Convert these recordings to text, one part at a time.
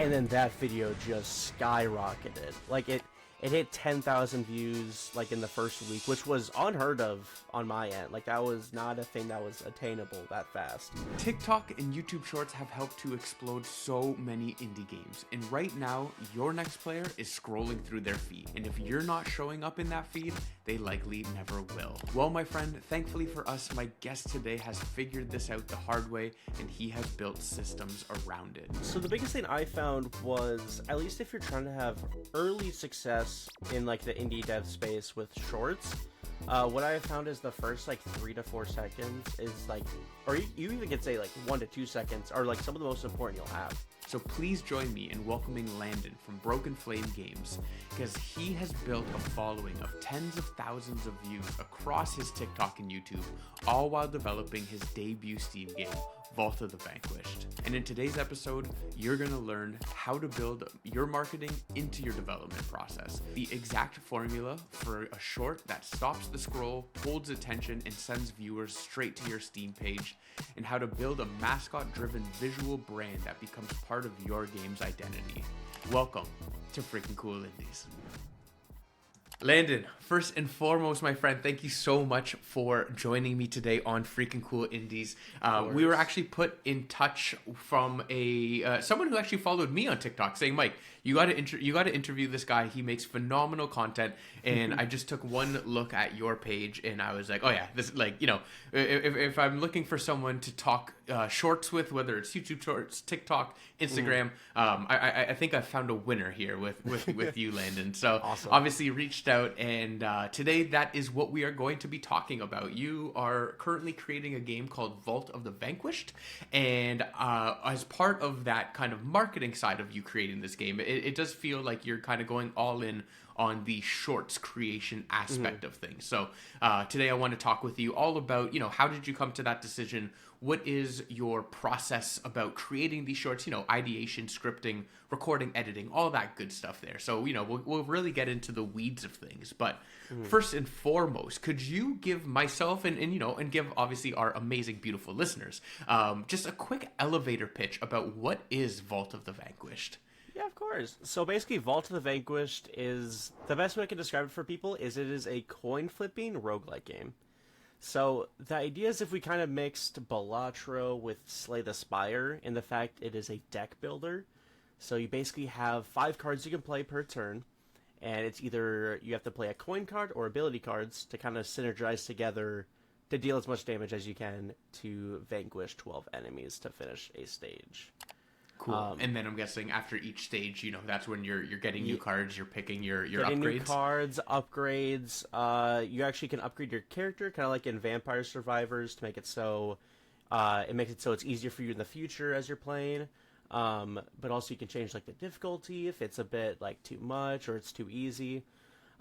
and then that video just skyrocketed. Like it hit 10,000 views like in the first week, which was unheard of on my end. Like that was not a thing that was attainable that fast. TikTok and YouTube Shorts have helped to explode so many indie games, and right now your next player is scrolling through their feed, and if you're not showing up in that feed, they likely never will. Well, my friend, thankfully for us, my guest today has figured this out the hard way, and he has built systems around it. So the biggest thing I found was, at least if you're trying to have early success in like the indie dev space with shorts, what I have found is the first like 3 to 4 seconds is like, or you even could say like 1 to 2 seconds are like some of the most important you'll have. So please join me in welcoming Landon from Broken Flame Games, because he has built a following of tens of thousands of views across his TikTok and YouTube, all while developing his debut Steam game, Vault of the Vanquished. And in today's episode, you're going to learn how to build your marketing into your development process, the exact formula for a short that stops the scroll, holds attention, and sends viewers straight to your Steam page, and how to build a mascot-driven visual brand that becomes part of your game's identity. Welcome to Freaking Cool Indies. Landon, first and foremost, my friend, thank you so much for joining me today on Freaking Cool Indies. We were actually put in touch from a someone who actually followed me on TikTok, saying, "Mike, you got to interview this guy. He makes phenomenal content." And I just took one look at your page, and I was like, "Oh yeah, this if I'm looking for someone to talk shorts with, whether it's YouTube Shorts, TikTok, Instagram, I think I found a winner here with you, Landon." So awesome. Obviously reached out, and today that is what we are going to be talking about. You are currently creating a game called Vault of the Vanquished, and as part of that kind of marketing side of you creating this game, it does feel like you're kind of going all in on the shorts creation aspect of things. So today I want to talk with you all about, how did you come to that decision? What is your process about creating these shorts? Ideation, scripting, recording, editing, all that good stuff there. So, we'll really get into the weeds of things. But first and foremost, could you give myself and give obviously our amazing, beautiful listeners just a quick elevator pitch about what is Vault of the Vanquished? Yeah, of course. So basically, Vault of the Vanquished is, the best way I can describe it for people is it is a coin-flipping roguelike game. So the idea is if we kind of mixed Balatro with Slay the Spire in the fact it is a deck builder. So you basically have 5 cards you can play per turn, and it's either you have to play a coin card or ability cards to kind of synergize together to deal as much damage as you can to vanquish 12 enemies to finish a stage. Cool. And then I'm guessing after each stage, that's when you're getting new cards, you're picking your getting upgrades. New cards, upgrades. You actually can upgrade your character, kind of like in Vampire Survivors, to make it so it's easier for you in the future as you're playing. But also you can change like the difficulty if it's a bit like too much or it's too easy.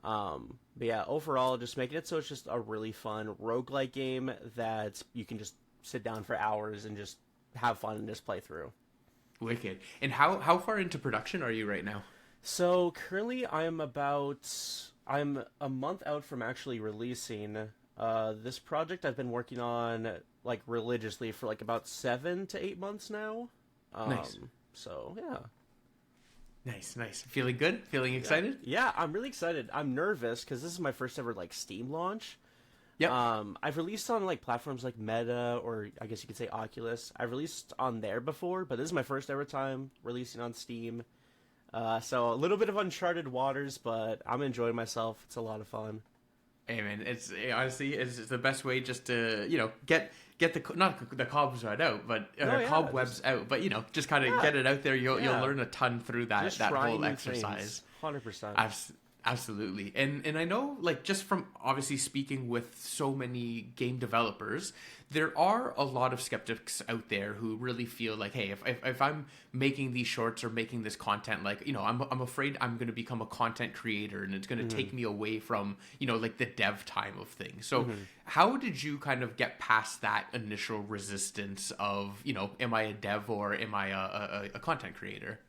But yeah, overall, just making it so it's just a really fun roguelike game that you can just sit down for hours and just have fun and just play through. Wicked. And how far into production are you right now? So currently I'm a month out from actually releasing this project. I've been working on like religiously for like about 7 to 8 months now. Nice. So yeah. Nice. Feeling good? Feeling excited? Yeah, I'm really excited. I'm nervous because this is my first ever like Steam launch. Yep. I've released on like platforms like Meta, or I guess you could say Oculus. I've released on there before, but this is my first ever time releasing on Steam. So a little bit of uncharted waters, but I'm enjoying myself. It's a lot of fun. Hey man, it's honestly it's the best way just to get the not the cobwebs out, but cobwebs out, but just kind of get it out there. You'll learn a ton through that whole exercise. 100%. Absolutely. And I know, like, just from obviously speaking with so many game developers, there are a lot of skeptics out there who really feel like, hey, if I'm making these shorts or making this content, like, I'm afraid I'm going to become a content creator and it's going to take me away from, like the dev time of things. So how did you kind of get past that initial resistance of, am I a dev or am I a content creator?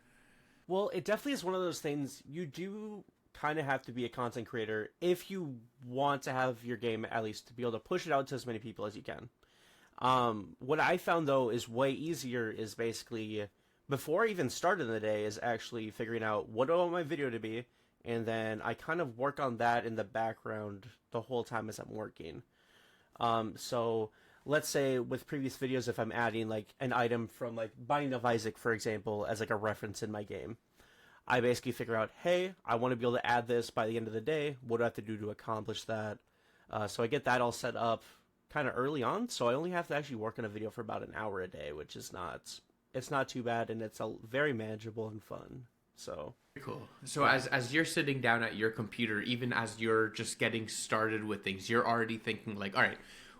Well, it definitely is one of those things you do kind of have to be a content creator if you want to have your game at least to be able to push it out to as many people as you can. What I found though is way easier is basically before I even started the day is actually figuring out what do I want my video to be, and then I kind of work on that in the background the whole time as I'm working. So let's say with previous videos, if I'm adding like an item from like Binding of Isaac, for example, as like a reference in my game, I basically figure out, hey, I want to be able to add this by the end of the day. What do I have to do to accomplish that? So I get that all set up kind of early on. So I only have to actually work on a video for about an hour a day, which is it's not too bad, and it's very manageable and fun. So cool. So as you're sitting down at your computer, even as you're just getting started with things, you're already thinking like, all right,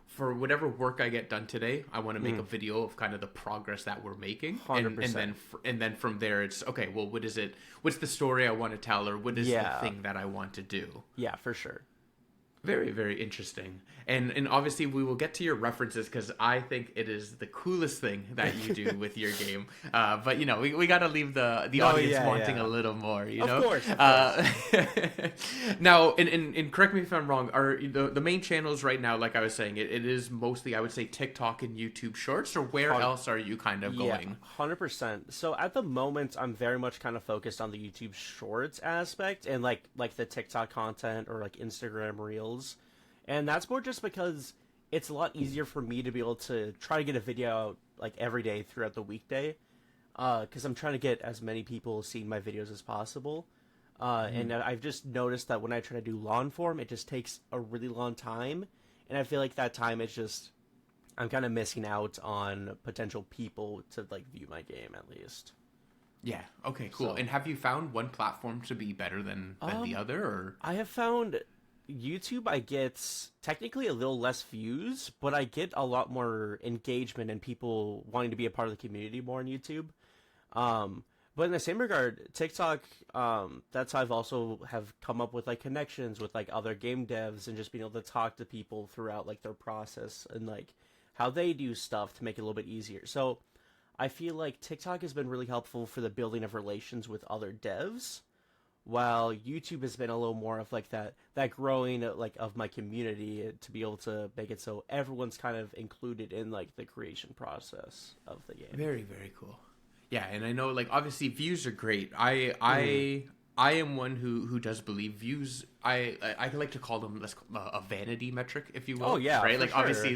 for whatever work I get done today, I want to make a video of kind of the progress that we're making. 100%. And then from there, it's okay. Well, what is it? What's the story I want to tell, or what is the thing that I want to do? Yeah, for sure. Very, very interesting. And obviously we will get to your references because I think it is the coolest thing that you do with your game. But, you know, we got to leave the audience wanting a little more, you know? Of course. Now, and correct me if I'm wrong, are the main channels right now, like I was saying, it is mostly, I would say, TikTok and YouTube Shorts, or where else are you kind of going? 100%. So at the moment, I'm very much kind of focused on the YouTube Shorts aspect and like the TikTok content or like Instagram Reels. And that's more just because it's a lot easier for me to be able to try to get a video out like every day throughout the weekday, because I'm trying to get as many people seeing my videos as possible. And I've just noticed that when I try to do long form, it just takes a really long time, and I feel like that time is just I'm kind of missing out on potential people to like view my game at least. Yeah. Okay. Cool. So, and have you found one platform to be better than the other? Or I have found YouTube, I get technically a little less views, but I get a lot more engagement and people wanting to be a part of the community more on YouTube. But in the same regard, TikTok, that's how I've also have come up with like connections with like other game devs and just being able to talk to people throughout like their process and like how they do stuff to make it a little bit easier. So I feel like TikTok has been really helpful for the building of relations with other devs, while YouTube has been a little more of like that growing like of my community to be able to make it so everyone's kind of included in like the creation process of the game. Very, very cool. Yeah, and I know like obviously views are great. I am one who does believe views. I like to call them a vanity metric, if you will. Oh yeah, right. Like sure. Obviously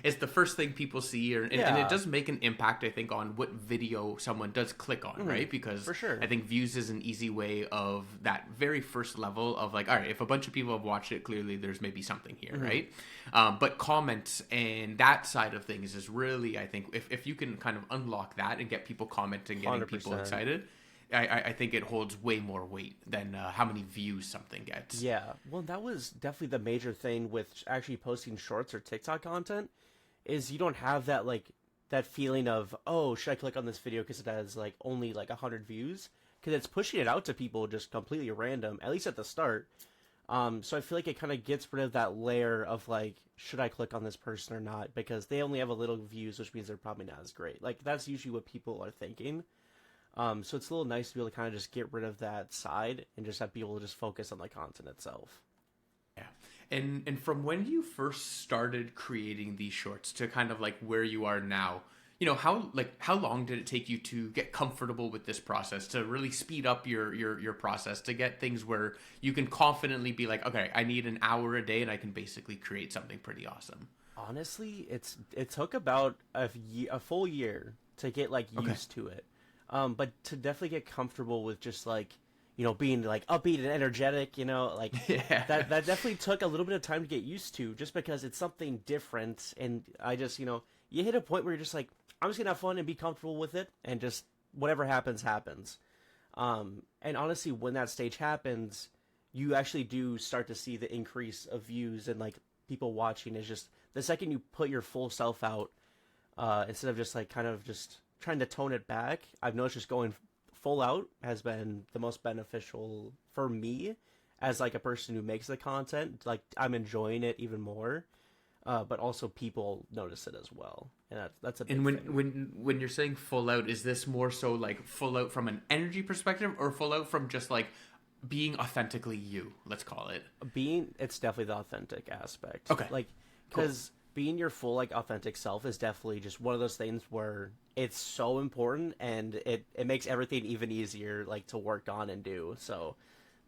it's the first thing people see, and it does make an impact, I think, on what video someone does click on, right? Because for sure. I think views is an easy way of that very first level of like, all right, if a bunch of people have watched it, clearly there's maybe something here, right? But comments and that side of things is really, I think, if you can kind of unlock that and get people commenting, getting 100%. people excited, I think it holds way more weight than how many views something gets. Yeah, well, that was definitely the major thing with actually posting shorts or TikTok content, is you don't have that like that feeling of, oh, should I click on this video because it has like only like 100 views, because it's pushing it out to people just completely random, at least at the start. So I feel like it kind of gets rid of that layer of like, should I click on this person or not, because they only have a little views, which means they're probably not as great. Like that's usually what people are thinking. So it's a little nice to be able to kind of just get rid of that side and just have people just focus on the content itself. Yeah. And from when you first started creating these shorts to kind of like where you are now, you know, how long did it take you to get comfortable with this process, to really speed up your process, to get things where you can confidently be like, okay, I need an hour a day and I can basically create something pretty awesome? Honestly, it took about a full year to get like used to it. But to definitely get comfortable with just like, you know, being like upbeat and energetic, you know, like that definitely took a little bit of time to get used to, just because it's something different. And I just, you know, you hit a point where you're just like, I'm just gonna have fun and be comfortable with it, and just whatever happens, happens. And honestly, when that stage happens, you actually do start to see the increase of views and like people watching. Is just the second you put your full self out, instead of just like kind of just trying to tone it back. I've noticed just going full out has been the most beneficial for me as like a person who makes the content. Like I'm enjoying it even more, but also people notice it as well, and that's a big and thing. when you're saying full out, is this more so like full out from an energy perspective, or full out from just like being authentically you, let's call it? It's definitely the authentic aspect. Okay, like because being your full like authentic self is definitely just one of those things where it's so important, and it makes everything even easier like to work on and do. So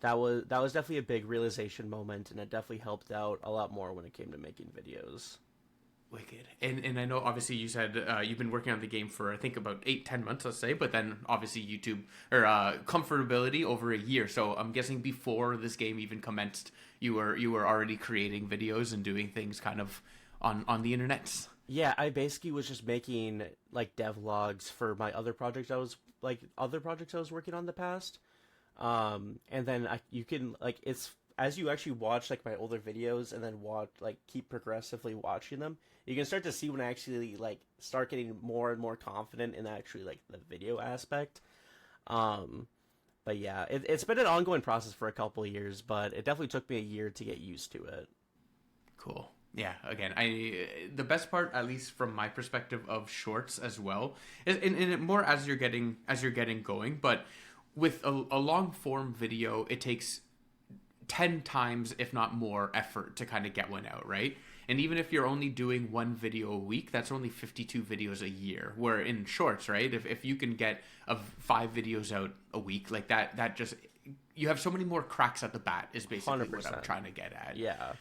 that was definitely a big realization moment, and it definitely helped out a lot more when it came to making videos. Wicked. And I know obviously you said you've been working on the game for I think about 8-10 months, let's say, but then obviously YouTube or comfortability over a year. So I'm guessing before this game even commenced, you were already creating videos and doing things kind of on the internet. Yeah, I basically was just making like devlogs for my other projects I was working on in the past. And then you can like it's as you actually watch like my older videos and then watch like keep progressively watching them, you can start to see when I actually like start getting more and more confident in actually like the video aspect. But yeah, it's been an ongoing process for a couple of years, but it definitely took me a year to get used to it. Cool. Yeah. Again, the best part, at least from my perspective, of shorts as well, is and more as you're getting going. But with a long form video, it takes 10 times, if not more, effort to kind of get one out, right? And even if you're only doing one video a week, that's only 52 videos a year. Where in shorts, right? If you can get 5 videos out a week, like that just you have so many more cracks at the bat is basically 100%. what I'm trying to get at. Yeah.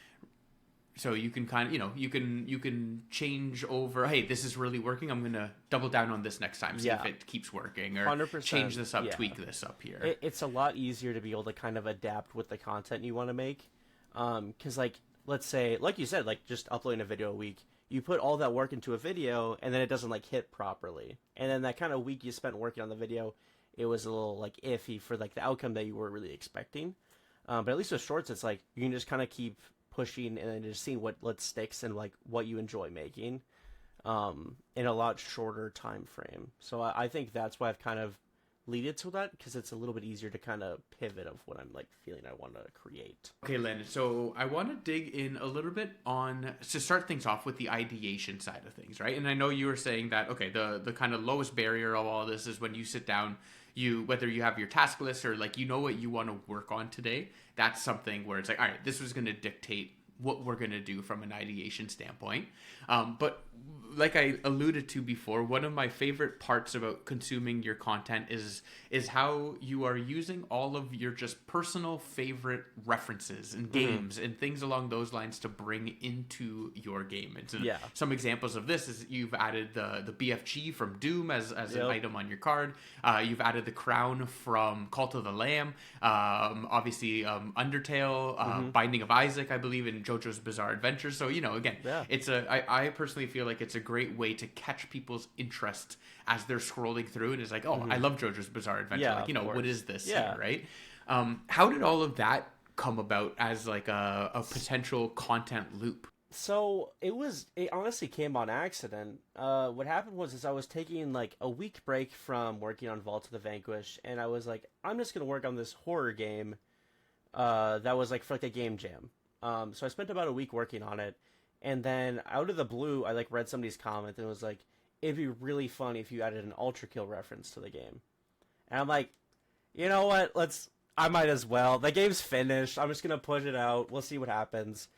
So you can kind of, you can change over, hey, this is really working, I'm going to double down on this next time, see if it keeps working, or 100%, change this up, tweak this up here. It's a lot easier to be able to kind of adapt with the content you want to make. Because, like, let's say, like you said, like, just uploading a video a week, you put all that work into a video, and then it doesn't, like, hit properly. And then that kind of week you spent working on the video, it was a little, like, iffy for, like, the outcome that you were really expecting. But at least with shorts, it's like, you can just kind of keep pushing and then just seeing what sticks and like what you enjoy making in a lot shorter time frame. So I think that's why I've kind of leaded to that, because it's a little bit easier to kind of pivot of what I'm like feeling I want to create. Okay, Landon, so I want to dig in a little bit on to start things off with the ideation side of things, right? And I know you were saying that, okay, the kind of lowest barrier of all this is when you sit down, whether you have your task list or like you know what you want to work on today, that's something where it's like, all right, this was going to dictate what we're going to do from an ideation standpoint. But like I alluded to before, one of my favorite parts about consuming your content is how you are using all of your just personal favorite references and games and things along those lines to bring into your game. And so some examples of this is you've added the BFG from Doom as an item on your card. You've added the crown from Cult of the Lamb. Obviously, Undertale, Binding of Isaac, I believe, in JoJo's Bizarre Adventure. So, again, it's I personally feel like it's a great way to catch people's interest as they're scrolling through, and it's like, I love JoJo's Bizarre Adventure. What is this here, right? How did all of that come about as like a potential content loop? So it honestly came on accident. What happened was I was taking like a week break from working on Vault of the Vanquished, and I was like, I'm just gonna work on this horror game that was like for like a game jam. So I spent about a week working on it, and then out of the blue, I like read somebody's comment and it was like, it'd be really funny if you added an Ultrakill reference to the game. And I'm like, you know what? I might as well. The game's finished. I'm just gonna put it out. We'll see what happens.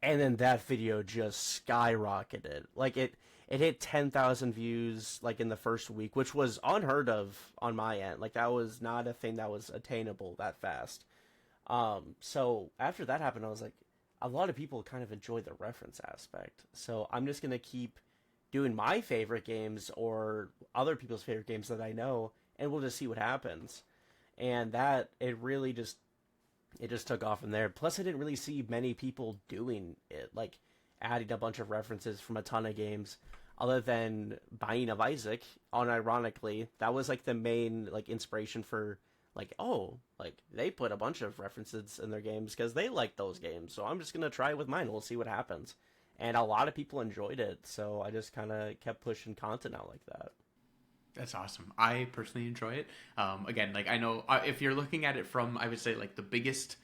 And then that video just skyrocketed. Like it hit 10,000 views like in the first week, which was unheard of on my end. Like that was not a thing that was attainable that fast. So after that happened, I was like, a lot of people kind of enjoy the reference aspect. So I'm just going to keep doing my favorite games or other people's favorite games that I know, and we'll just see what happens. And it just took off from there. Plus, I didn't really see many people doing it, like adding a bunch of references from a ton of games, other than Binding of Isaac. Unironically, that was like the main like inspiration for like, they put a bunch of references in their games because they like those games. So I'm just gonna try it with mine. We'll see what happens. And a lot of people enjoyed it, so I just kind of kept pushing content out like that. That's awesome. I personally enjoy it. Again, like I know if you're looking at it from, I would say like the biggest,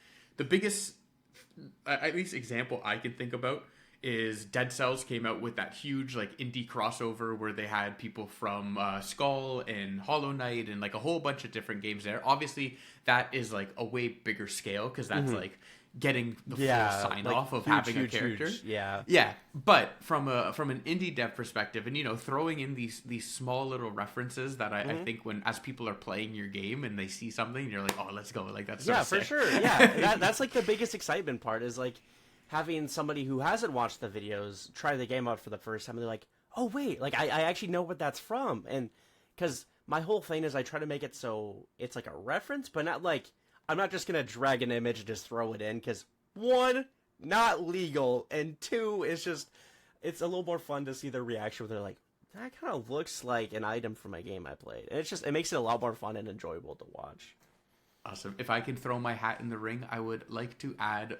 at least example I can think about is Dead Cells came out with that huge like indie crossover where they had people from Skull and Hollow Knight and like a whole bunch of different games there. Obviously, that is like a way bigger scale because that's like getting the full sign like, off of huge, having huge, a character. huge, yeah. Yeah, but from an indie dev perspective, and throwing in these small little references that I think as people are playing your game and they see something, you're like, oh, let's go, like that's so for sick. sure. Yeah, that's like the biggest excitement part is like having somebody who hasn't watched the videos try the game out for the first time. And they're like, oh wait, like I actually know what that's from, and because my whole thing is I try to make it so it's like a reference, but not like I'm not just gonna drag an image and just throw it in because one, not legal, and two, it's a little more fun to see their reaction where they're like, that kind of looks like an item from a game I played. And it makes it a lot more fun and enjoyable to watch. Awesome. If I can throw my hat in the ring, I would like to add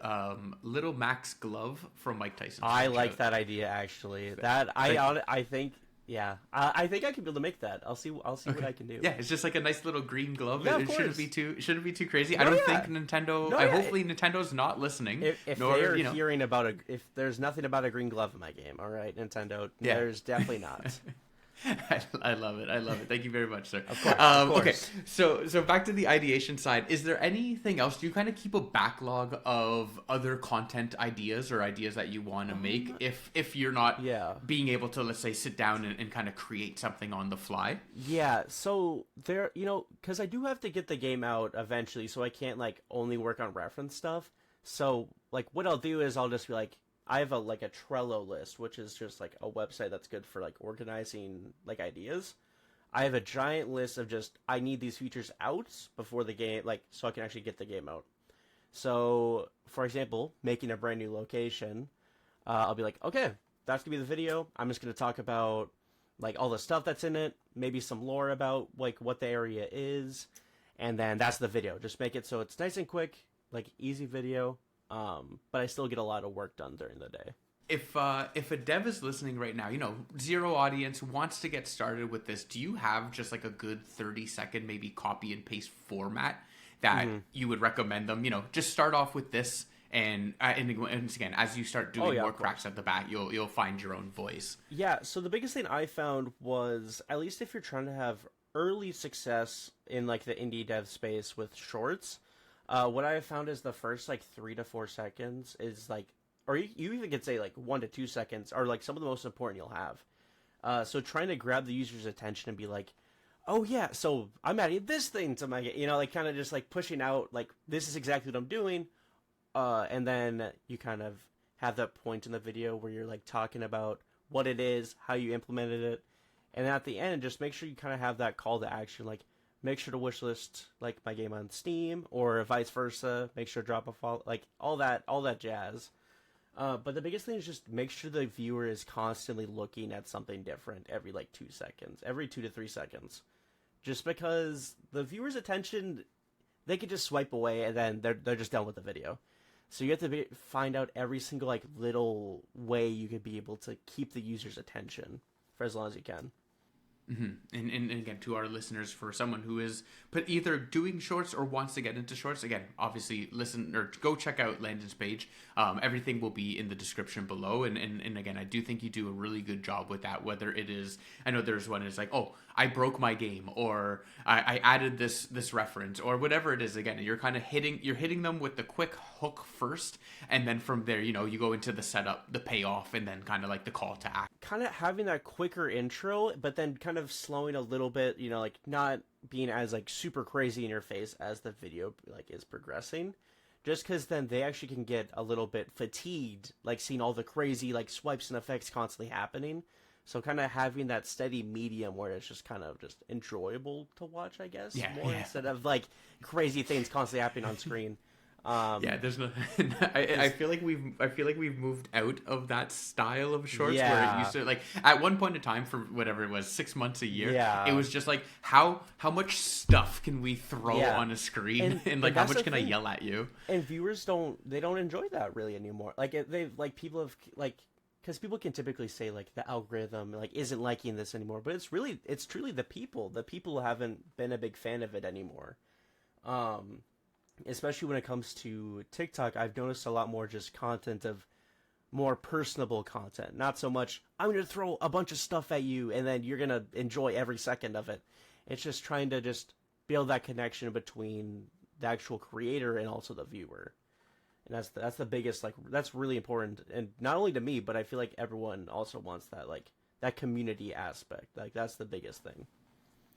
Little Mac's glove from Mike Tyson's I like that idea actually. I think. Yeah, I think I could be able to make that. I'll see what I can do. Yeah, it's just like a nice little green glove. Yeah, it shouldn't be too crazy. No, I don't think Nintendo. No, hopefully Nintendo's not listening. If they're hearing about if there's nothing about a green glove in my game, all right, Nintendo, there's definitely not. I love it. I love it. Thank you very much, sir. Of course. Okay, so back to the ideation side. Is there anything else? Do you kind of keep a backlog of other content ideas or ideas that you want to make if you're not being able to, let's say, sit down and kind of create something on the fly? Yeah, so there, because I do have to get the game out eventually, so I can't like only work on reference stuff. So like what I'll do is I'll just be like, I have a Trello list, which is just like a website that's good for like organizing like ideas. I have a giant list of just I need these features out before the game, like so I can actually get the game out. So, for example, making a brand new location, I'll be like, okay, that's gonna be the video. I'm just gonna talk about like all the stuff that's in it, maybe some lore about like what the area is, and then that's the video. Just make it so it's nice and quick, like easy video. But I still get a lot of work done during the day. If a dev is listening right now, zero audience, wants to get started with this, do you have just like a good 30-second maybe copy and paste format that you would recommend them? Just start off with this, and again, as you start doing more cracks at the bat, you'll find your own voice. Yeah. So the biggest thing I found was, at least if you're trying to have early success in like the indie dev space with shorts. What I have found is the first like 3 to 4 seconds is like, or you even could say like 1 to 2 seconds are like some of the most important you'll have. So trying to grab the user's attention and be like, oh yeah, so I'm adding this thing to my, like kind of just like pushing out like this is exactly what I'm doing, and then you kind of have that point in the video where you're like talking about what it is, how you implemented it, and at the end just make sure you kind of have that call to action, like. Make sure to wishlist like my game on Steam, or vice versa. Make sure to drop a follow, like all that jazz. But the biggest thing is just make sure the viewer is constantly looking at something different every like 2 seconds, every 2 to 3 seconds. Just because the viewer's attention, they could just swipe away and then they're just done with the video. So you have to find out every single like little way you could be able to keep the user's attention for as long as you can. Mm-hmm. And again, to our listeners, for someone who is either doing shorts or wants to get into shorts, again, obviously listen or go check out Landon's page. Everything will be in the description below. And again, I do think you do a really good job with that. Whether it is, I know there's one is like, oh, I broke my game, or I added this reference, or whatever it is. Again, you're kind of hitting them with the quick hook first, and then from there, you go into the setup, the payoff, and then kind of like the call to action. Kind of having that quicker intro, but then kind of slowing a little bit, like not being as like super crazy in your face as the video like is progressing, just because then they actually can get a little bit fatigued, like seeing all the crazy like swipes and effects constantly happening. So kind of having that steady medium where it's just kind of just enjoyable to watch, I guess, instead of like crazy things constantly happening on screen. There's no. I feel like we've moved out of that style of shorts where it used to, like, at one point in time, for whatever it was, 6 months a year, it was just like how much stuff can we throw on a screen, and like how much can I yell at you? And viewers don't enjoy that really anymore. Like people have like. Because people can typically say like the algorithm like isn't liking this anymore, but it's truly the people. The people haven't been a big fan of it anymore. Especially when it comes to TikTok, I've noticed a lot more just content of more personable content. Not so much I'm going to throw a bunch of stuff at you and then you're going to enjoy every second of it. It's just trying to just build that connection between the actual creator and also the viewer. And that's the biggest, like, that's really important, and not only to me, but I feel like everyone also wants that, like, that community aspect. Like, that's the biggest thing.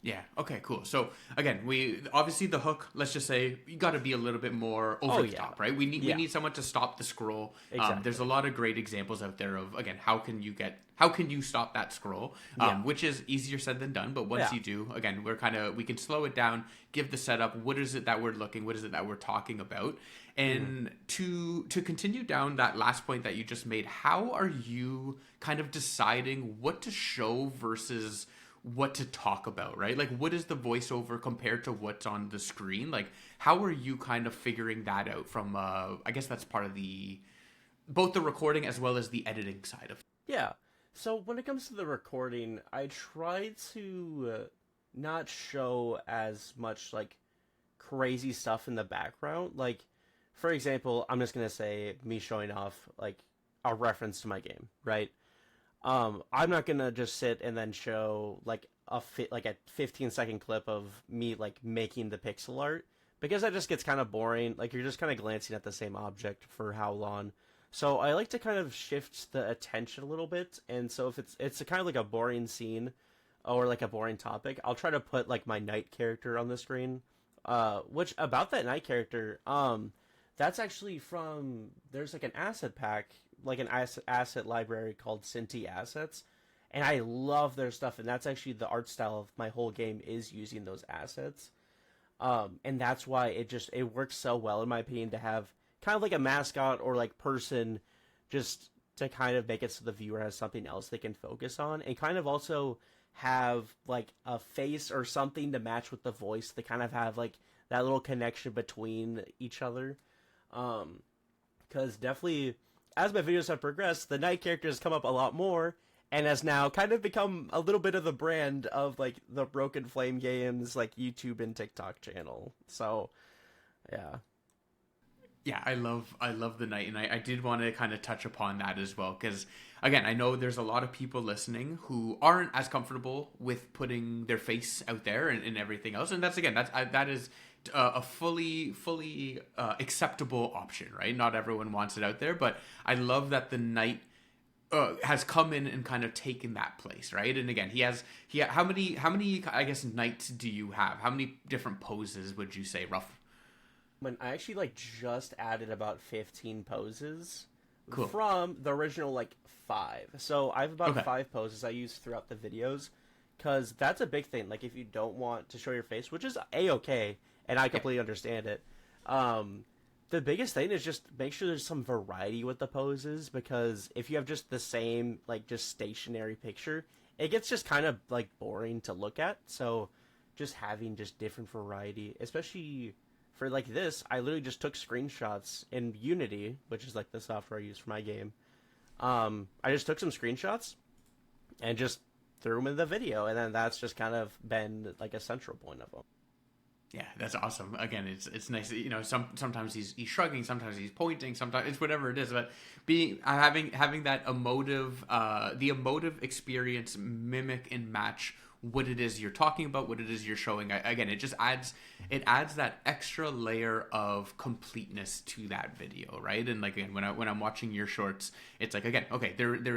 Yeah. Okay. Cool. So again, we obviously the hook. Let's just say you got to be a little bit more over Oh the yeah, top, right? We yeah, need someone to stop the scroll. There's exactly. a lot of great examples out there of again how can you stop that scroll? Yeah, Which is easier said than done, but once yeah, you do, again, we can slow it down, give the setup. What is it that we're looking? What is it that we're talking about? mm-hmm. And to continue down that last point that you just made, how are you kind of deciding what to show versus what to talk about, right? Like, what is the voiceover compared to what's on the screen? Like, how are you kind of figuring that out from, I guess that's part of both the recording as well as the editing side of it. Yeah. So when it comes to the recording, I try to not show as much like crazy stuff in the background. Like, for example, I'm just gonna say me showing off like a reference to my game, right? I'm not gonna just sit and then show like a 15-second clip of me like making the pixel art, because that just gets kind of boring. Like, you're just kind of glancing at the same object for how long. So I like to kind of shift the attention a little bit, and so if it's a kind of like a boring scene or like a boring topic, I'll try to put like my knight character on the screen. Which about that knight character, that's actually from, there's like an asset pack, like an asset library called Cinti Assets, and I love their stuff, and that's actually the art style of my whole game is using those assets. And that's why it works so well in my opinion to have kind of like a mascot or like person, just to kind of make it so the viewer has something else they can focus on, and kind of also have like a face or something to match with the voice to kind of have like that little connection between each other. Because definitely, as my videos have progressed, the knight character has come up a lot more, and has now kind of become a little bit of the brand of like the Broken Flame Games like YouTube and TikTok channel. So yeah. Yeah, I love the night, and I did want to kind of touch upon that as well, because again, I know there's a lot of people listening who aren't as comfortable with putting their face out there and everything else, and that is a fully acceptable option, right? Not everyone wants it out there, but I love that the night has come in and kind of taken that place, right? And again, how many I guess nights do you have? How many different poses would you say, rough? When I actually like just added about 15 poses Cool. from the original like 5. So I have about Okay. 5 poses I use throughout the videos, because that's a big thing. Like, if you don't want to show your face, which is a-okay, and I completely understand it, the biggest thing is just make sure there's some variety with the poses, because if you have just the same like just stationary picture, it gets just kind of like boring to look at. So just having just different variety, especially for like this, I literally just took screenshots in Unity, which is like the software I use for my game. I just took some screenshots and just threw them in the video, and then that's just kind of been like a central point of them. Yeah, that's awesome. Again, it's nice that, sometimes he's shrugging, sometimes he's pointing, sometimes it's whatever it is. But having that emotive, the emotive experience mimic and match what it is you're talking about, what it is you're showing. Again, it just adds that extra layer of completeness to that video, right? And like, again, when I'm watching your shorts, it's like, again, okay, there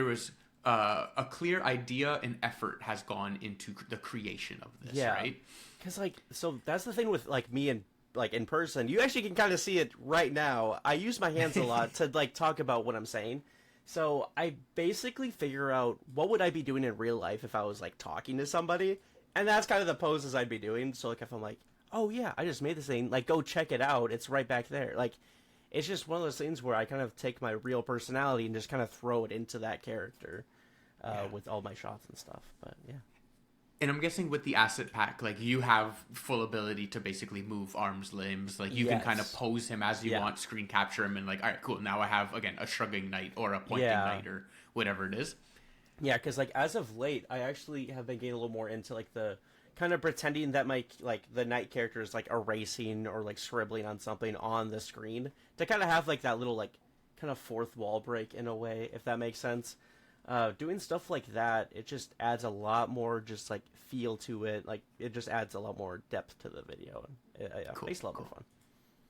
was a clear idea and effort has gone into the creation of this, Yeah, right? because like, so that's the thing with like me and like in person. You actually can kind of see it right now. I use my hands a lot to like talk about what I'm saying. So I basically figure out what would I be doing in real life if I was like talking to somebody, and that's kind of the poses I'd be doing. So like if I'm like, oh yeah, I just made this thing, like go check it out, it's right back there. Like, it's just one of those things where I kind of take my real personality and just kind of throw it into that character, with all my shots and stuff. But yeah. And I'm guessing with the asset pack, like, you have full ability to basically move arms, limbs. Like, you can kind of Yes. pose him as you Yeah. want, screen capture him, and like, all right, cool. Now I have, again, a shrugging knight or a pointing Yeah. knight or whatever it is. Yeah, because like as of late, I actually have been getting a little more into like the kind of pretending that my like the knight character is like erasing or like scribbling on something on the screen, to kind of have like that little like kind of fourth wall break in a way, if that makes sense. Doing stuff like that, it just adds a lot more just like feel to it. Like, it just adds a lot more depth to the video. And it Cool, makes it a lot cool. more fun.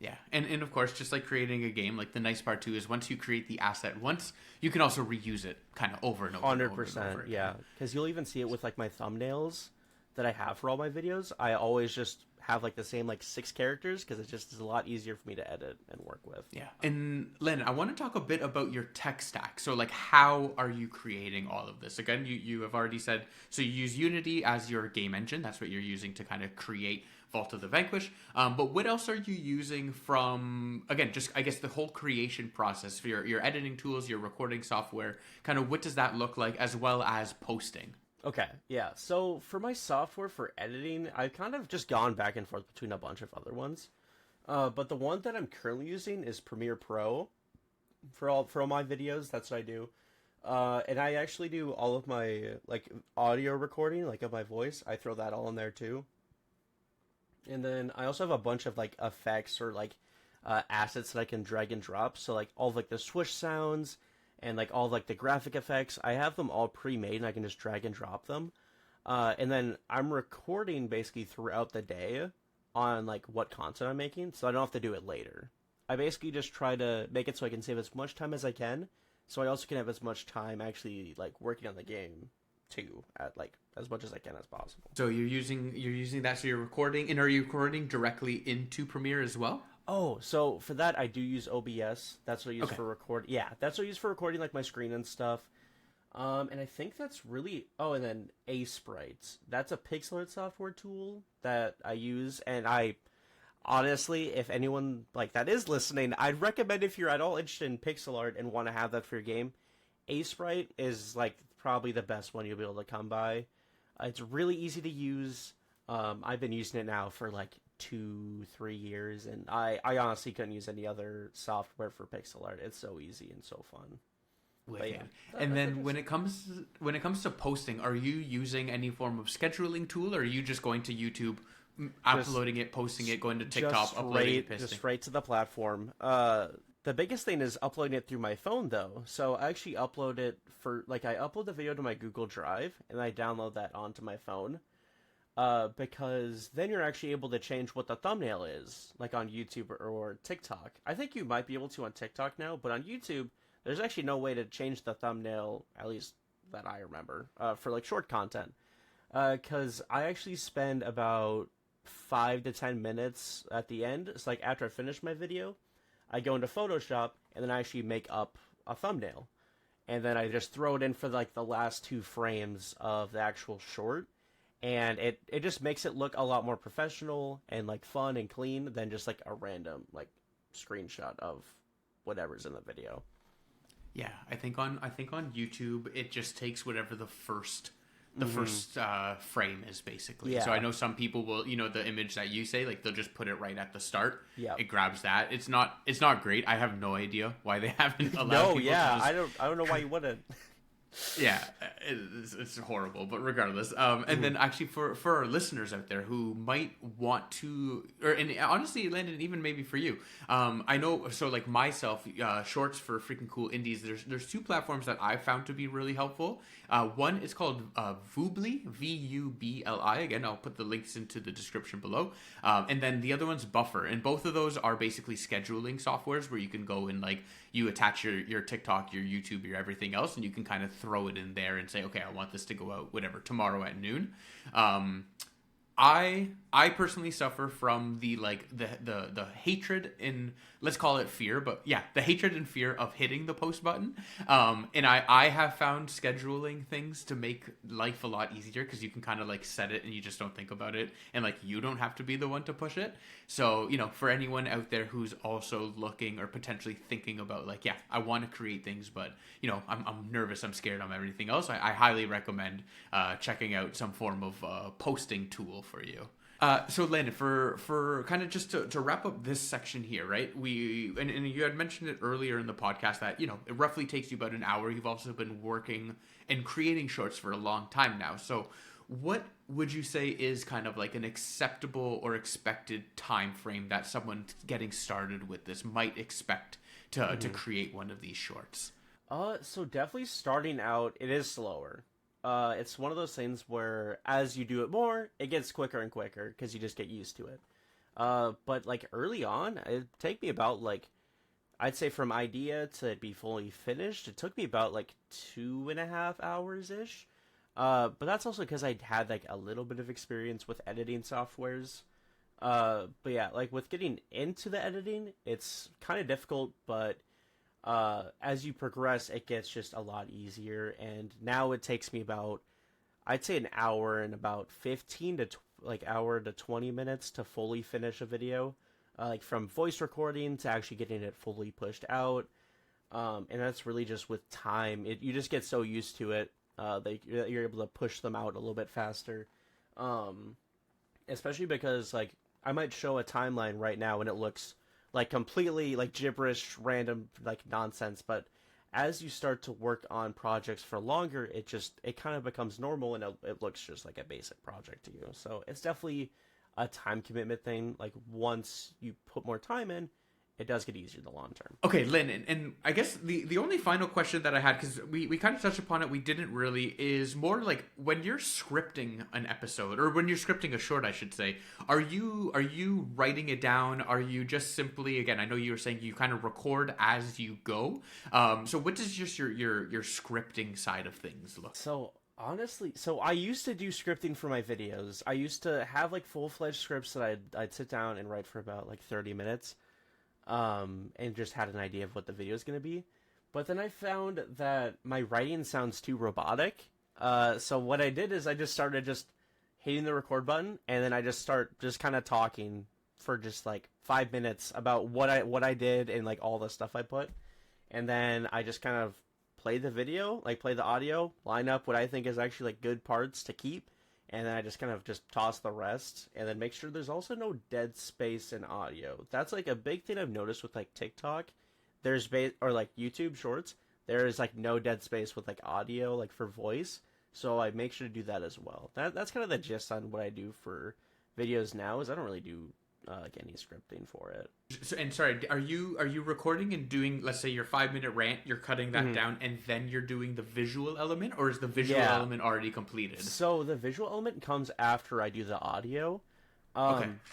Yeah, and of course, just like creating a game, like the nice part too is once you create the asset, once you can also reuse it kind of over and over. 100%, yeah. Because you'll even see it with like my thumbnails that I have for all my videos. I always just have like the same like 6 characters because it just is a lot easier for me to edit and work with. Yeah, and Landon, I want to talk a bit about your tech stack. So like, how are you creating all of this? Again, you have already said so you use Unity as your game engine. That's what you're using to kind of create Vault of the Vanquished. But what else are you using from, again, just I guess the whole creation process for your editing tools, your recording software, kind of what does that look like, as well as posting? Okay, yeah. So for my software for editing, I've kind of just gone back and forth between a bunch of other ones. But the one that I'm currently using is Premiere Pro for all my videos. That's what I do. And I actually do all of my like audio recording, like of my voice. I throw that all in there too. And then I also have a bunch of like effects or like assets that I can drag and drop. So like all of, like the swoosh sounds and like all of, like the graphic effects, I have them all pre-made and I can just drag and drop them. And then I'm recording basically throughout the day on like what content I'm making, so I don't have to do it later. I basically just try to make it so I can save as much time as I can, so I also can have as much time actually like working on the game too, at like as much as I can as possible. So you're using that, so you're recording, and are you recording directly into Premiere as well? Oh, so for that I do use OBS. That's what I use for record. Yeah, that's what I use for recording like my screen and stuff. And I think that's really... Oh, and then Aseprite. That's a pixel art software tool that I use, and I... Honestly, if anyone like that is listening, I'd recommend if you're at all interested in pixel art and want to have that for your game, Aseprite is like probably the best one you'll be able to come by. It's really easy to use. I've been using it now for like 2-3 years, and I honestly couldn't use any other software for pixel art. It's so easy and so fun. Yeah. And then when it comes to posting, are you using any form of scheduling tool, or are you just going to YouTube, uploading it, posting it, going to TikTok, uploading it, just right to the platform? The biggest thing is uploading it through my phone, though. So I actually upload it I upload the video to my Google Drive, and I download that onto my phone. Because then you're actually able to change what the thumbnail is, like on YouTube or TikTok. I think you might be able to on TikTok now, but on YouTube, there's actually no way to change the thumbnail, at least that I remember, for like short content. Because I actually spend about 5 to 10 minutes at the end. It's like after I finish my video, I go into Photoshop and then I actually make up a thumbnail. And then I just throw it in for like the last 2 frames of the actual short. And it just makes it look a lot more professional and like fun and clean than just like a random like screenshot of whatever's in the video. Yeah, I think on YouTube it just takes whatever the first frame is basically. Yeah. So I know some people will, the image that you say, like they'll just put it right at the start. Yeah. It grabs that. It's not great. I have no idea why they haven't allowed No, people yeah, to just... I don't know why you wouldn't. Yeah, it's horrible, but regardless. And then actually for our listeners out there who might want to, and honestly, Landon, even maybe for you, I know, so like myself, shorts for freaking cool indies, there's 2 platforms that I found to be really helpful. One is called Vubli, Vubli. Again, I'll put the links into the description below. And then the other one's Buffer, and both of those are basically scheduling softwares where you can go and like you attach your TikTok, your YouTube, your everything else, and you can kind of throw it in there and say, okay, I want this to go out whatever tomorrow at noon. I personally suffer from the hatred and let's call it fear, but yeah, the hatred and fear of hitting the post button. And I have found scheduling things to make life a lot easier because you can kind of like set it and you just don't think about it, and like you don't have to be the one to push it. So, for anyone out there who's also looking or potentially thinking about like, yeah, I want to create things, but I'm nervous, I'm scared, I'm everything else, I highly recommend checking out some form of posting tool for you. So Landon, for kind of just to wrap up this section here, right? And you had mentioned it earlier in the podcast that, it roughly takes you about an hour. You've also been working and creating shorts for a long time now. So what would you say is kind of like an acceptable or expected time frame that someone getting started with this might expect to create one of these shorts? So definitely starting out, it is slower. It's one of those things where as you do it more, it gets quicker and quicker because you just get used to it. But like early on, it'd take me about like, I'd say from idea to be fully finished, it took me about like 2.5 hours ish. But that's also because I'd had like a little bit of experience with editing softwares. But yeah, like with getting into the editing, it's kind of difficult, but as you progress, it gets just a lot easier. And now it takes me about, I'd say an hour and about 15 to like hour to 20 minutes to fully finish a video. Like from voice recording to actually getting it fully pushed out. And that's really just with time. You just get so used to it that you're able to push them out a little bit faster. Especially because like I might show a timeline right now and it looks like completely like gibberish, random, like nonsense. But as you start to work on projects for longer, it kind of becomes normal and it looks just like a basic project to you. So it's definitely a time commitment thing. Like once you put more time in, it does get easier in the long term. Okay, Lynn, and I guess the only final question that I had, because we kind of touched upon it, we didn't really, is more like when you're scripting an episode, or when you're scripting a short, I should say, are you writing it down? Are you just simply, again, I know you were saying you kind of record as you go. So what does just your scripting side of things look? So honestly, I used to do scripting for my videos. I used to have like full-fledged scripts that I'd sit down and write for about like 30 minutes. And just had an idea of what the video is going to be. But then I found that my writing sounds too robotic. So what I did is I just started just hitting the record button, and then I just start just kind of talking for just like 5 minutes about what I did and like all the stuff I put. And then I just kind of play the video, like play the audio, line up what I think is actually like good parts to keep. And then I just kind of just toss the rest, and then make sure there's also no dead space in audio. That's like a big thing I've noticed with like TikTok. Or like YouTube Shorts. There is like no dead space with like audio, like for voice. So I make sure to do that as well. That's kind of the gist on what I do for videos now. Is I don't really do like any scripting for it. And sorry, are you recording and doing, let's say, your 5-minute rant, you're cutting that down, and then you're doing the visual element, or is the visual element already completed? So the visual element comes after I do the audio,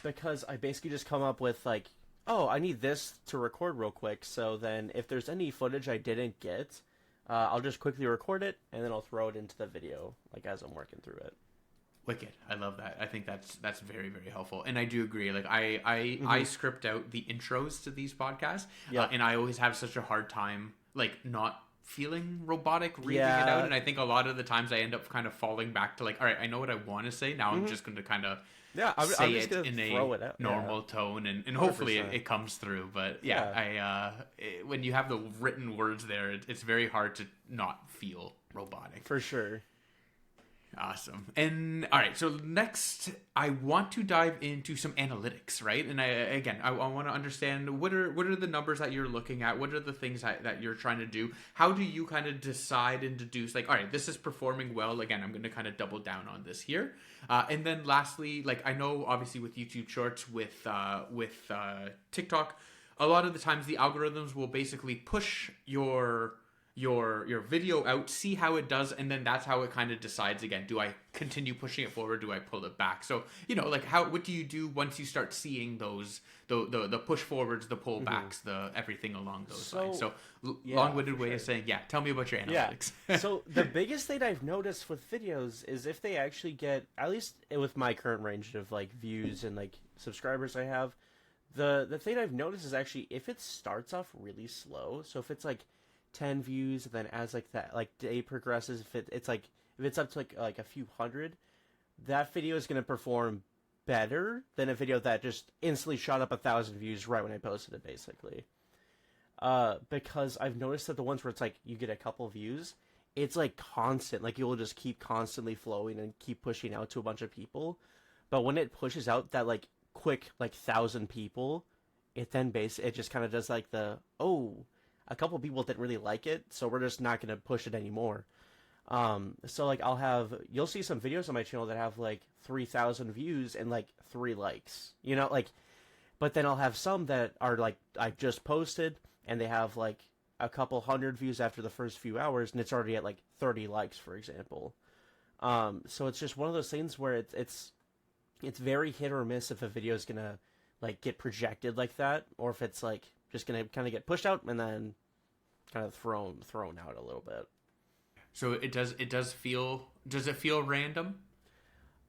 because I basically just come up with like, oh, I need this to record real quick. So then if there's any footage I didn't get, I'll just quickly record it, and then I'll throw it into the video like as I'm working through it. Wicked. I love that. I think that's very, very helpful. And I do agree. Like I script out the intros to these podcasts, and I always have such a hard time like not feeling robotic reading it out. And I think a lot of the times I end up kind of falling back to like, all right, I know what I want to say. Now I'm just going to kind of say it in a normal tone, and hopefully it comes through. But when you have the written words there, it's very hard to not feel robotic. For sure. Awesome. And all right, so next I want to dive into some analytics, right? And I want to understand what are the numbers that you're looking at? What are the things that you're trying to do? How do you kind of decide and deduce like, all right, this is performing well. Again, I'm going to kind of double down on this here. And then lastly, like I know obviously with YouTube Shorts, with TikTok, a lot of the times the algorithms will basically push your video out, see how it does, and then that's how it kind of decides again, do I continue pushing it forward, do I pull it back? So like what do you do once you start seeing those the push forwards, the pull backs, the everything along those lines? So long-winded way of saying tell me about your analytics. So the biggest thing I've noticed with videos is if they actually get, at least with my current range of like views and like subscribers I have, the thing I've noticed is actually if it starts off really slow, so if it's like 10 views, and then as like that like day progresses, if it's up to like a few hundred, that video is going to perform better than a video that just instantly shot up 1,000 views right when I posted it, basically. Because I've noticed that the ones where it's like you get a couple views, it's like constant, like you'll just keep constantly flowing and keep pushing out to a bunch of people. But when it pushes out that like quick like 1,000 people, it then it just kind of does like a couple people didn't really like it, so we're just not going to push it anymore. So like you'll see some videos on my channel that have like 3,000 views and like 3 likes, but then I'll have some that are like, I just posted and they have like a couple hundred views after the first few hours and it's already at like 30 likes, for example. So it's just one of those things where it's very hit or miss if a video is going to like get projected like that, or if it's like just gonna kind of get pushed out and then kind of thrown out a little bit. So does it feel random?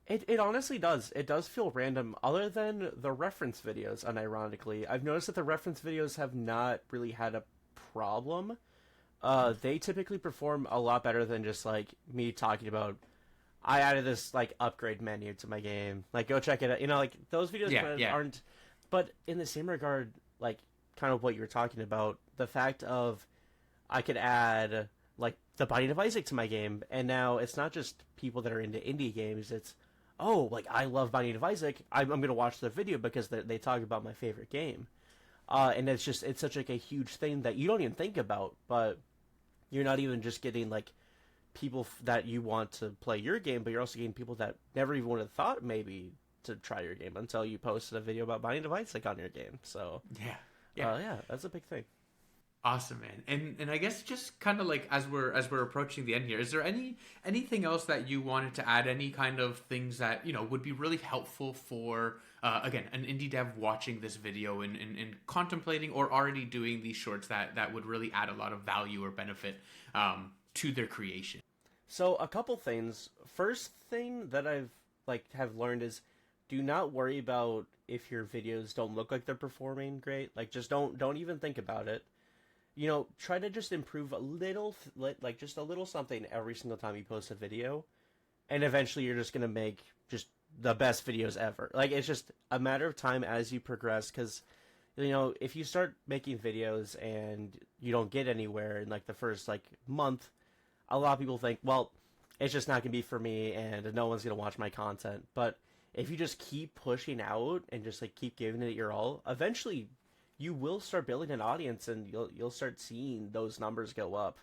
It honestly does. It does feel random, other than the reference videos, unironically. I've noticed that the reference videos have not really had a problem. They typically perform a lot better than just, like, me talking about, I added this, like, upgrade menu to my game. Like, go check it out. You know, like, those videos aren't... But in the same regard, like, kind of what you were talking about, the fact of I could add, like, the Binding of Isaac to my game, and now it's not just people that are into indie games, it's, oh, like, I love Binding of Isaac, I'm going to watch the video because they talk about my favorite game. And it's such, like, a huge thing that you don't even think about, but you're not even just getting, like, people that you want to play your game, but you're also getting people that never even would have thought, maybe, to try your game until you posted a video about Binding of Isaac on your game. So, yeah, that's a big thing. Awesome, man. And I guess just kind of like as we're approaching the end here, is there anything else that you wanted to add? Any kind of things that would be really helpful for again an indie dev watching this video and contemplating or already doing these shorts that would really add a lot of value or benefit to their creation? So a couple things. First thing that I've have learned is, do not worry about if your videos don't look like they're performing great. Like, just don't even think about it. Try to just improve a little, like just a little something every single time you post a video, and eventually you're just gonna make just the best videos ever. Like, it's just a matter of time as you progress, because if you start making videos and you don't get anywhere in like the first month, a lot of people think, well, it's just not gonna be for me and no one's gonna watch my content. But if you just keep pushing out and just keep giving it your all, eventually you will start building an audience and you'll start seeing those numbers go up.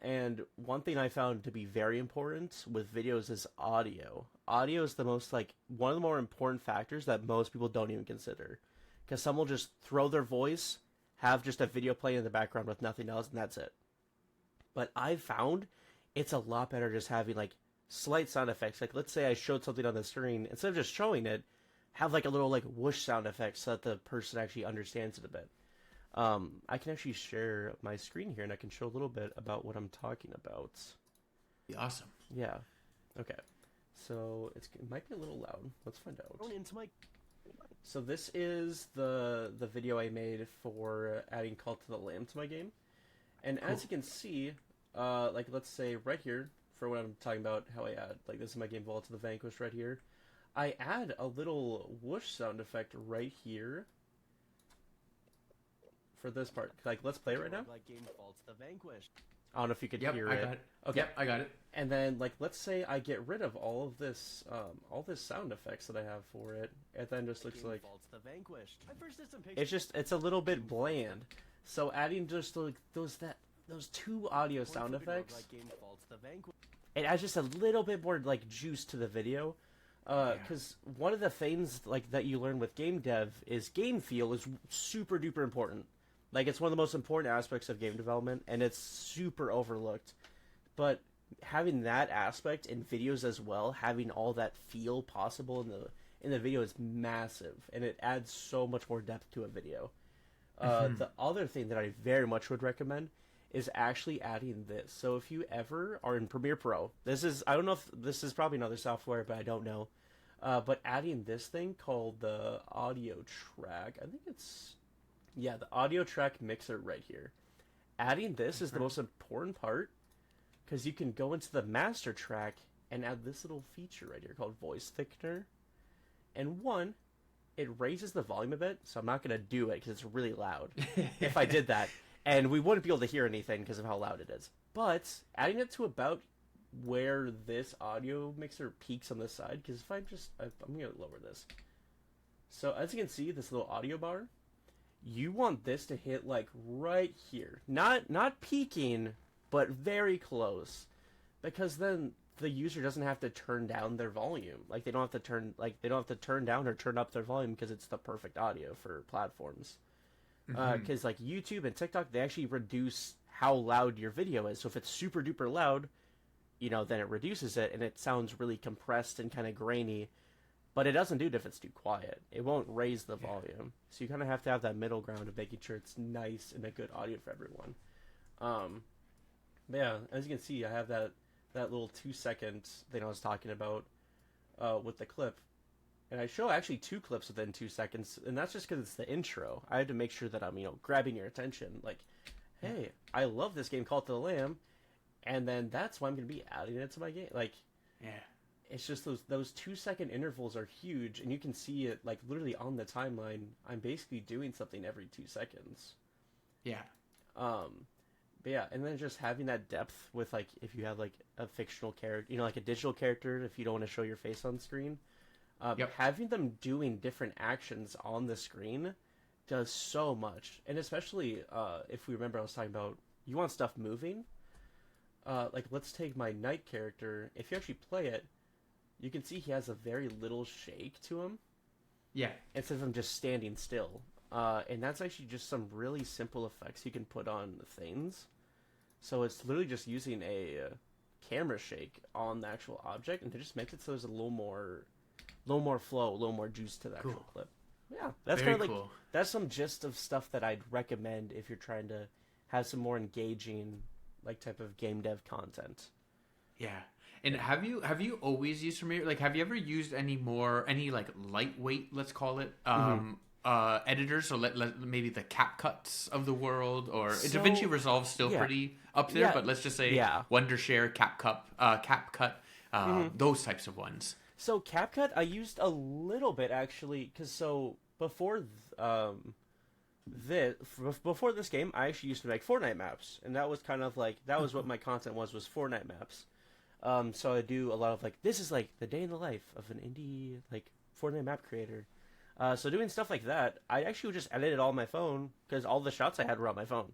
And one thing I found to be very important with videos is audio. Audio is the most one of the more important factors that most people don't even consider, because some will just throw their voice, have just a video playing in the background with nothing else, and that's it. But I've found it's a lot better just having slight sound effects. Like, let's say I showed something on the screen, instead of just showing it, have a little whoosh sound effect so that the person actually understands it a bit. I can actually share my screen here and I can show a little bit about what I'm talking about. Awesome. Yeah. Okay. So it might be a little loud. Let's find out. So this is the video I made for adding Call to the Lamb to my game. And as you can see, let's say right here, for what I'm talking about, how I add, this is my game Vault to the Vanquished right here. I add a little whoosh sound effect right here for this part. Let's play it right now. I don't know if you could hear it. Got it. Okay. Yep, I got it. And then, let's say I get rid of all of this sound effects that I have for it, and then just looks like it's a little bit bland. So adding just those two audio sound effects, it adds just a little bit more juice to the video. Because one of the things that you learn with game dev is game feel is super duper important. It's one of the most important aspects of game development, and it's super overlooked. But having that aspect in videos as well, having all that feel possible in the video is massive, and it adds so much more depth to a video. The other thing that I very much would recommend is actually adding this. So if you ever are in Premiere Pro, I don't know if this is probably another software, but I don't know. But adding this thing called the audio track, I think the audio track mixer right here. Adding this is the most important part, because you can go into the master track and add this little feature right here called voice thickener. And it raises the volume a bit, so I'm not going to do it because it's really loud if I did that. And we wouldn't be able to hear anything because of how loud it is. But adding it to about where this audio mixer peaks on this side, because if I'm going to lower this. So as you can see, this little audio bar, you want this to hit right here. Not peaking, but very close. Because then the user doesn't have to turn down their volume. They don't have to turn down or turn up their volume, because it's the perfect audio for platforms. Because YouTube and TikTok, they actually reduce how loud your video is. So if it's super duper loud, then it reduces it and it sounds really compressed and kind of grainy. but it doesn't do it if it's too quiet. It won't raise the Yeah. volume. So you kind of have to have that middle ground of making sure it's nice and a good audio for everyone. But yeah, as you can see, I have that little 2 second thing I was talking about with the clip. And I show actually 2 clips within 2 seconds, and that's just because it's the intro. I had to make sure that I'm, grabbing your attention. Like, hey, I love this game called The Lamb, and then that's why I'm going to be adding it to my game. Like, Yeah. it's just those 2 second intervals are huge, and you can see it, like, literally on the timeline. I'm basically doing something every 2 seconds. Yeah. But yeah, and then just having that depth with, like, if you have, like, a fictional character, like a digital character, if you don't want to show your face on screen. Having them doing different actions on the screen does so much. And especially if we remember I was talking about, you want stuff moving. Like, let's take my knight character. If you actually play it, you can see he has a very little shake to him. Yeah. Instead of him just standing still. And that's actually just some really simple effects you can put on things. So it's literally just using a camera shake on the actual object, and to just make it so there's a little more flow, a little more juice to the actual clip. Yeah, that's kind of like cool. That's some gist of stuff that I'd recommend if you're trying to have some more engaging, like, type of game dev content. Yeah. And have you always used Premiere? Like, have you ever used any like lightweight, let's call it, editors? So maybe the CapCuts of the world, or DaVinci Resolve's still pretty up there, but let's just say Wondershare, CapCut, those types of ones. So CapCut I used a little bit, actually, because before this game, I actually used to make Fortnite maps, and that was kind of like, that was what my content was Fortnite maps. So I do a lot of, like, this is like the day in the life of an indie, like, Fortnite map creator. So doing stuff like that, I actually would just edit it all on my phone, because all the shots I had were on my phone.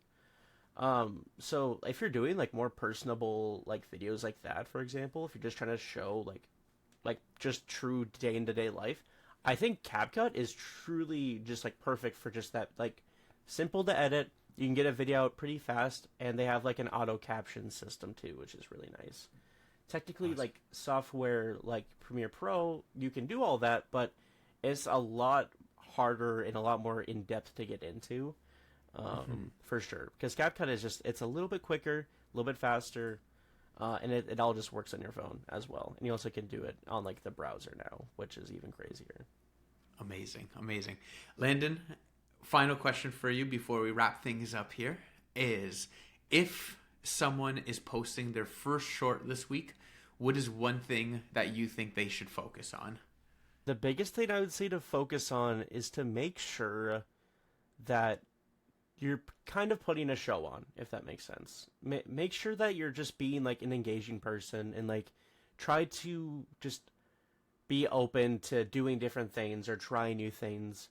So if you're doing, like, more personable, like, videos like that, for example, if you're just trying to show, like just true day-to-day life, I think CapCut is truly just, like, perfect for just that, like, simple to edit. You can get a video out pretty fast, and they have, like, an auto caption system too, which is really nice. Technically, awesome. Like, software like Premiere Pro, you can do all that, but it's a lot harder and a lot more in-depth to get into, for sure. Because CapCut is just, it's a little bit quicker, a little bit faster, and it all just works on your phone as well. And you also can do it on, like, the browser now, which is even crazier. Amazing. Landon, final question for you before we wrap things up here is, if someone is posting their first short this week, what is one thing that you think they should focus on? The biggest thing I would say to focus on is to make sure that you're kind of putting a show on, if that makes sense. Make sure that you're just being, like, an engaging person, and, like, try to just be open to doing different things or trying new things.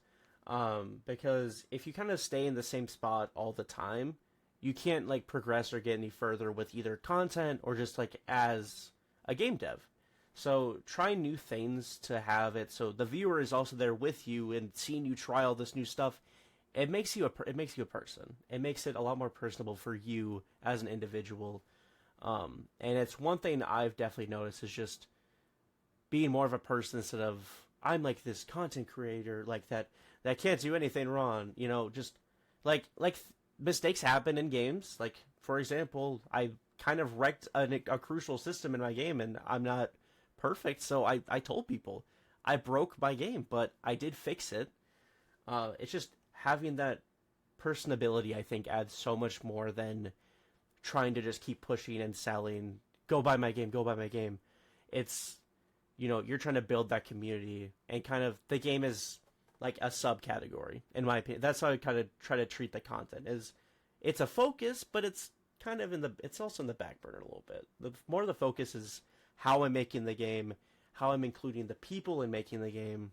Because if you kind of stay in the same spot all the time, you can't, like, progress or get any further with either content or just, like, as a game dev. So try new things to have it so the viewer is also there with you and seeing you try all this new stuff. It makes you a person. It makes it a lot more personable for you as an individual. And it's one thing I've definitely noticed is just being more of a person instead of, I'm, like, this content creator, like, that can't do anything wrong. Just like mistakes happen in games. Like, for example, I kind of wrecked a crucial system in my game, and I'm not perfect, so I told people I broke my game, but I did fix it. It's just having that personability, I think, adds so much more than trying to just keep pushing and selling, go buy my game. It's, you're trying to build that community, and kind of the game is like a subcategory, in my opinion. That's how I kind of try to treat the content. It's a focus, but it's kind of it's also in the back burner a little bit. The more the focus is how I'm making the game, how I'm including the people in making the game,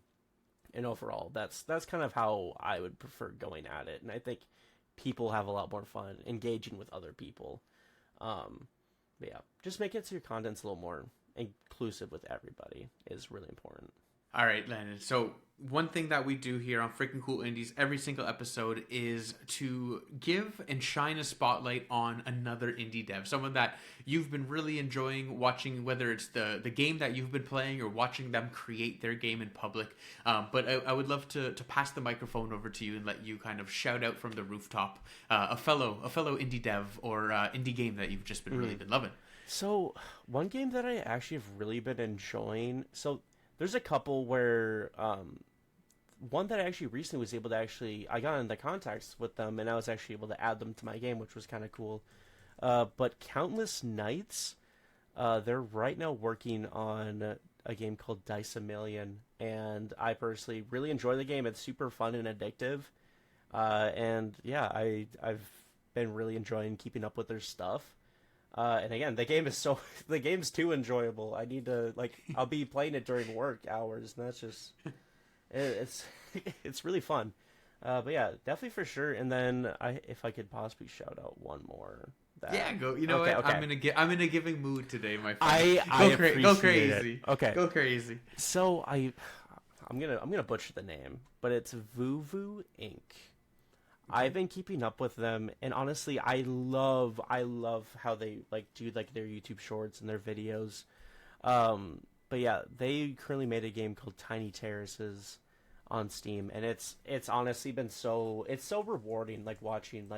and overall, that's kind of how I would prefer going at it. And I think people have a lot more fun engaging with other people. But yeah, just make it so your content's a little more inclusive with everybody is really important. All right, Landon. So one thing that we do here on Freaking Cool Indies every single episode is to give and shine a spotlight on another indie dev, someone that you've been really enjoying watching, whether it's the game that you've been playing or watching them create their game in public. But I would love to pass the microphone over to you and let you kind of shout out from the rooftop a fellow indie dev or indie game that you've just been really been loving. So one game that I actually have really been enjoying. So there's a couple where one that I actually recently was able to I got into contacts with them and I was actually able to add them to my game, which was kind of cool. But Countless Nights, they're right now working on a game called Dice a Million, and I personally really enjoy the game. It's super fun and addictive. And yeah, I've been really enjoying keeping up with their stuff. And again, the game's too enjoyable. I need to, I'll be playing it during work hours, and that's just, it's really fun. But yeah, definitely for sure. And then if I could possibly shout out one more. Yeah, go. You know what? Okay. I'm in a giving mood today, my friend. Go crazy. It. Okay. Go crazy. So I'm gonna butcher the name, but it's Vuvu Inc. I've been keeping up with them, and honestly, I love how they do their YouTube shorts and their videos. But yeah, they currently made a game called Tiny Terraces on Steam, and it's honestly been so rewarding, watching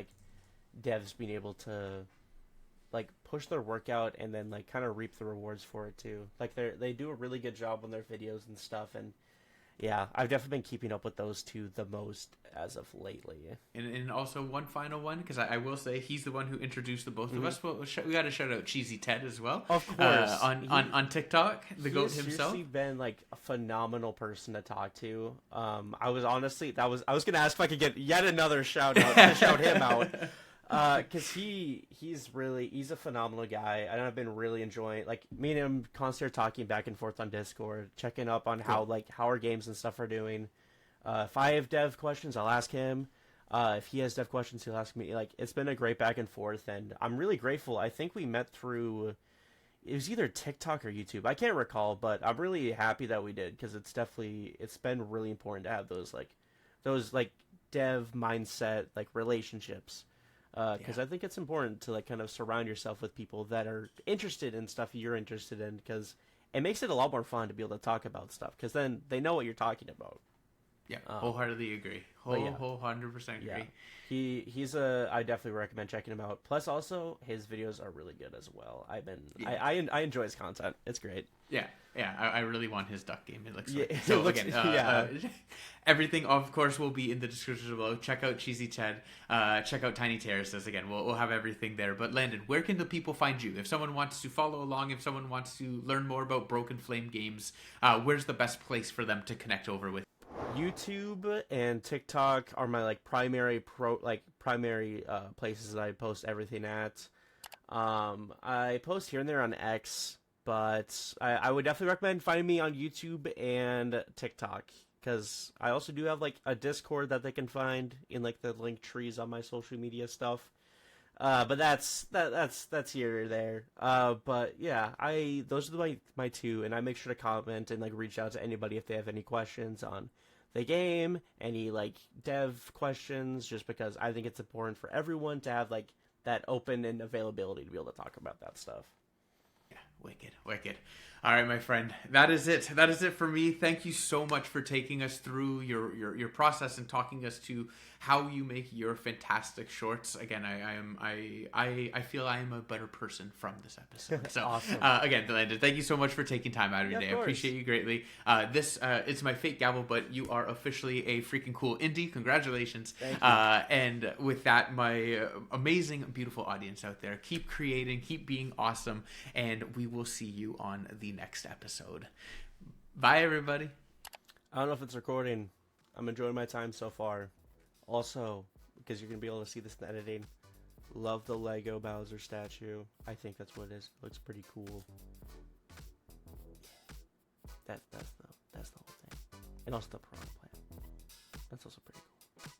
devs being able to push their work out and then kind of reap the rewards for it too. They do a really good job on their videos and stuff, and yeah, I've definitely been keeping up with those two the most as of lately. And also one final one, because I will say he's the one who introduced the both of us. Well, we got to shout out Cheesy Ted as well. Of course. On TikTok, the GOAT himself. He's been a phenomenal person to talk to. I was going to ask if I could get yet another shout out to shout him out. Because he's a phenomenal guy, and I've been really enjoying me and him constantly talking back and forth on Discord, checking up on how our games and stuff are doing. If I have dev questions, I'll ask him. If he has dev questions, he'll ask me. It's been a great back and forth, and I'm really grateful. I think we met through, it was either TikTok or YouTube. I can't recall, but I'm really happy that we did, because it's been really important to have those dev mindset relationships. Because I think it's important to kind of surround yourself with people that are interested in stuff you're interested in, because it makes it a lot more fun to be able to talk about stuff, because then they know what you're talking about. Yeah, wholeheartedly agree. Whole 100% agree. Yeah. I definitely recommend checking him out. Plus, also his videos are really good as well. I enjoy his content. It's great. Yeah. I really want his duck game. It looks like so. Again, everything of course will be in the description below. Check out Cheesy Ted. Check out Tiny Terraces. Again, we'll have everything there. But Landon, where can the people find you? If someone wants to follow along, if someone wants to learn more about Broken Flame Games, where's the best place for them to connect over with? YouTube and TikTok are my primary places that I post everything at. I post here and there on X, but I would definitely recommend finding me on YouTube and TikTok, because I also do have a Discord that they can find in the link trees on my social media stuff. But that's here or there. But yeah, those are my two, and I make sure to comment and reach out to anybody if they have any questions on the game, any dev questions, just because I think it's important for everyone to have that open and availability to be able to talk about that stuff. Yeah, wicked. All right, my friend, that is it for me. Thank you so much for taking us through your process and talking us to how you make your fantastic shorts. Again, I feel I am a better person from this episode. So awesome. Again, Landon, thank you so much for taking time out of your day. I appreciate you greatly. This it's my fake gavel, but you are officially a freaking cool indie. Congratulations. Thank you. And with that, my amazing, beautiful audience out there, keep creating, keep being awesome, and we will see you on the next episode. Bye, everybody. I don't know if it's recording. I'm enjoying my time so far. Also, because you're going to be able to see this in the editing, love the Lego Bowser statue. I think that's what it is. It looks pretty cool. That's the whole thing. And also the piranha plant. That's also pretty cool.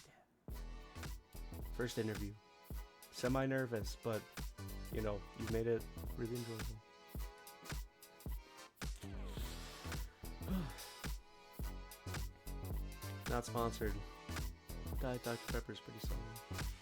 Yeah. First interview. Semi-nervous, but, you've made it really enjoyable. Not sponsored. Diet Dr. Pepper's pretty solid.